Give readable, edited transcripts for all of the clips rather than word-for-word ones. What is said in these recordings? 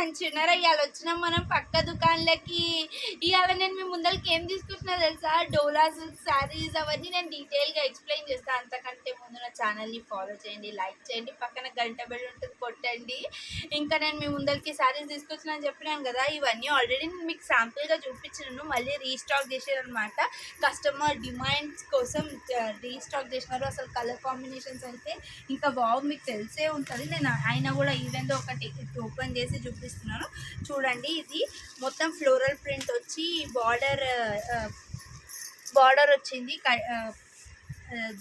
మంచిగున్నారా? ఇయాల వచ్చినాం మనం పక్క దుకాణాలకి. ఇయాల నేను మీ ముందరికి ఏం తీసుకొచ్చినా తెలుసా? డోలా సిల్క్ శారీస్ అవన్నీ నేను డీటెయిల్గా ఎక్స్ప్లెయిన్ చేస్తాను. అంతకంటే ముందు నా ఛానల్ని ఫాలో చేయండి, లైక్ చేయండి, పక్కన గంట బెల్ ఉంటుంది కొట్టండి. ఇంకా నేను మీ ముందరికి శారీస్ తీసుకొచ్చినా అని చెప్పినాను కదా, ఇవన్నీ ఆల్రెడీ నేను మీకు శాంపుల్గా చూపించినాను. మళ్ళీ రీస్టాక్ చేసారనమాట. కస్టమర్ డిమాండ్స్ కోసం రీస్టాక్ చేసినారు. అసలు కలర్ కాంబినేషన్స్ అయితే ఇంకా బాగు, మీకు తెలిసే ఉంటుంది. నేను అయినా కూడా ఈవెందో ఒకటి ఓపెన్ చేసి చూపిస్తున్నాను చూడండి. ఇది మొత్తం ఫ్లోరల్ ప్రింట్ వచ్చి బార్డర్ వచ్చింది,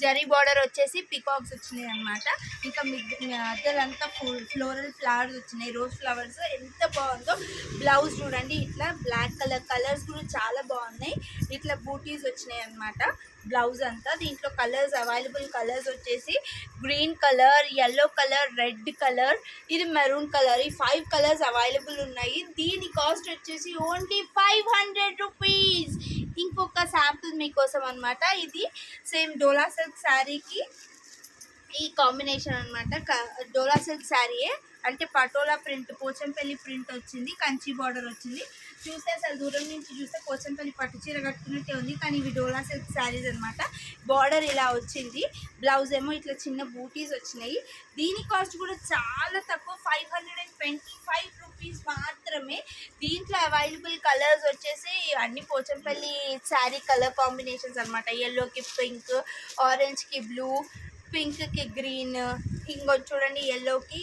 జరీ బార్డర్ వచ్చేసి పికాక్స్ వచ్చినాయి అనమాట. ఇంకా మధ్యలంతా ఫ్లోరల్ ఫ్లవర్స్ వచ్చినాయి, రోజ్ ఫ్లవర్స్. ఎంత బాగుందో. బ్లౌజ్ చూడండి, ఇట్లా బ్లాక్ కలర్స్ కూడా చాలా బాగున్నాయి. ఇట్లా బూటీస్ వచ్చినాయి అనమాట బ్లౌజ్ అంతా. దీంట్లో కలర్స్ అవైలబుల్ కలర్స్ వచ్చేసి green colour, yellow colour, red colour, ఇది మెరూన్ కలర్. ఈ 5 కలర్స్ అవైలబుల్ ఉన్నాయి. దీని కాస్ట్ వచ్చేసి ఓన్లీ 500 రూపీస్. ఇంకొక శాంపుల్ మీకోసం అనమాట. ఇది సేమ్ డోలా సిల్క్ శారీకి ఈ కాంబినేషన్ అనమాట. డోలా సిల్క్ శారీయే, అంటే పటోలా ప్రింట్, పోచంపల్లి ప్రింట్ వచ్చింది, కంచి బార్డర్ వచ్చింది. చూస్తే అసలు దూరం నుంచి చూస్తే పోచంపల్లి పట్టు చీర కట్టుకున్నట్టే ఉంది, కానీ ఇవి డోలా సిల్క్ శారీస్ అనమాట. బార్డర్ ఇలా వచ్చింది, బ్లౌజ్ ఏమో ఇట్లా చిన్న బూటీస్ వచ్చినాయి. దీని కాస్ట్ కూడా చాలా తక్కువ, 525 రూపీస్ మాత్రమే. దీంట్లో అవైలబుల్ కలర్స్ వచ్చేసి అన్ని పోచంపల్లి శారీ కలర్ కాంబినేషన్స్ అనమాట. ఎల్లోకి పింక్, ఆరెంజ్కి బ్లూ, పింక్కి గ్రీన్, ఇంకొంచెం చూడండి ఎల్లోకి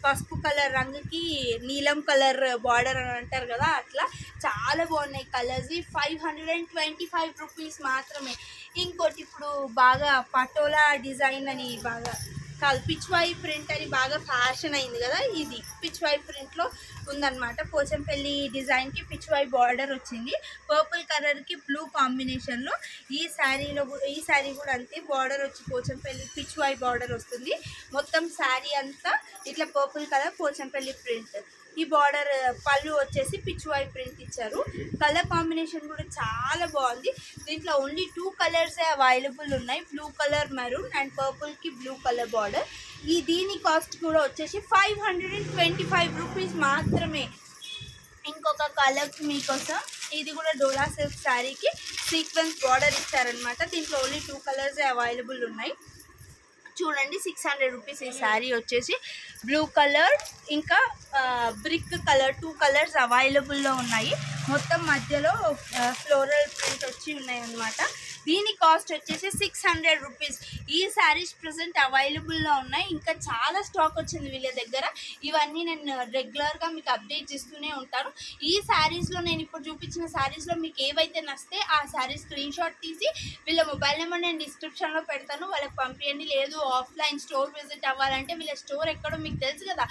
పసుపు కలర్, రంగుకి నీలం కలర్ బార్డర్ అని అంటారు కదా, అట్లా చాలా బాగున్నాయి కలర్స్. 525 రూపీస్ మాత్రమే. ఇంకోటి ఇప్పుడు బాగా పటోలా డిజైన్ అని బాగా కాదు, పిచ్వాయి ప్రింట్ అని బాగా ఫ్యాషన్ అయింది కదా, ఇది పిచ్వాయి ప్రింట్లో ఉందన్నమాట. పోచంపల్లి డిజైన్కి పిచ్వాయి బార్డర్ వచ్చింది, పర్పుల్ కలర్కి బ్లూ కాంబినేషన్లో. ఈ శారీ కూడా అంతే, బార్డర్ వచ్చి పోచంపల్లి పిచ్వాయి బార్డర్ వస్తుంది. మొత్తం శారీ అంతా ఇట్లా పర్పుల్ కలర్ పోచంపల్లి ప్రింట్. ఈ బార్డర్ పళ్ళు వచ్చేసి పిచ్వాయి ప్రింట్ ఇచ్చారు. కలర్ కాంబినేషన్ కూడా చాలా బాగుంది. దీంట్లో ఓన్లీ 2 కలర్సే అవైలబుల్ ఉన్నాయి, బ్లూ కలర్ మెరూన్ అండ్ పర్పుల్కి బ్లూ కలర్ బార్డర్. దీని కాస్ట్ కూడా వచ్చేసి 525 రూపీస్ మాత్రమే. ఇంకొక కలర్ మీకోసం, ఇది కూడా డోలా సిల్క్ శారీకి సీక్వెన్స్ బార్డర్ ఇచ్చారనమాట. దీంట్లో ఓన్లీ 2 కలర్సే అవైలబుల్ ఉన్నాయి. చూడండి, 600 రూపీస్. ఈ శారీ వచ్చేసి బ్లూ కలర్ ఇంకా బ్రిక్ కలర్, 2 కలర్స్ అవైలబుల్లో ఉన్నాయి. మొత్తం మధ్యలో ఫ్లోరల్ ప్రింట్ వచ్చి ఉన్నాయి అన్నమాట. దీని కాస్ట్ వచ్చేసి 600 రూపీస్. ఈ శారీస్ ప్రజెంట్ అవైలబుల్లో ఉన్నాయి, ఇంకా చాలా స్టాక్ వచ్చింది వీళ్ళ దగ్గర. ఇవన్నీ నేను రెగ్యులర్గా మీకు అప్డేట్ చేస్తూనే ఉంటాను. ఈ శారీస్లో నేను ఇప్పుడు చూపించిన శారీస్లో మీకు ఏవైతే నచ్చితే ఆ శారీస్ స్క్రీన్ షాట్ తీసి వీళ్ళ మొబైల్ నెంబర్ నేను డిస్క్రిప్షన్లో పెడతాను, వాళ్ళకి పంపించండి. లేదు ఆఫ్లైన్ స్టోర్ విజిట్ అవ్వాలంటే వీళ్ళ స్టోర్ ఎక్కడో మీకు తెలుసు కదా,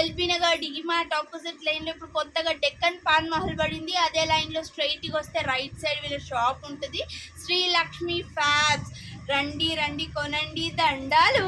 ఎల్బీ నగర్ డిమార్ట్ ఆపోజిట్ లైన్లో ఇప్పుడు కొత్తగా డెక్కన్ పాన్ మహల్ పడింది. అదే లైన్లో స్ట్రైట్గా వస్తే రైట్ సైడ్ వీళ్ళ షాప్ ఉంటుంది, శ్రీ లక్ష్మీ ఫ్యాబ్స్. రండి కొనండి, దండాలు.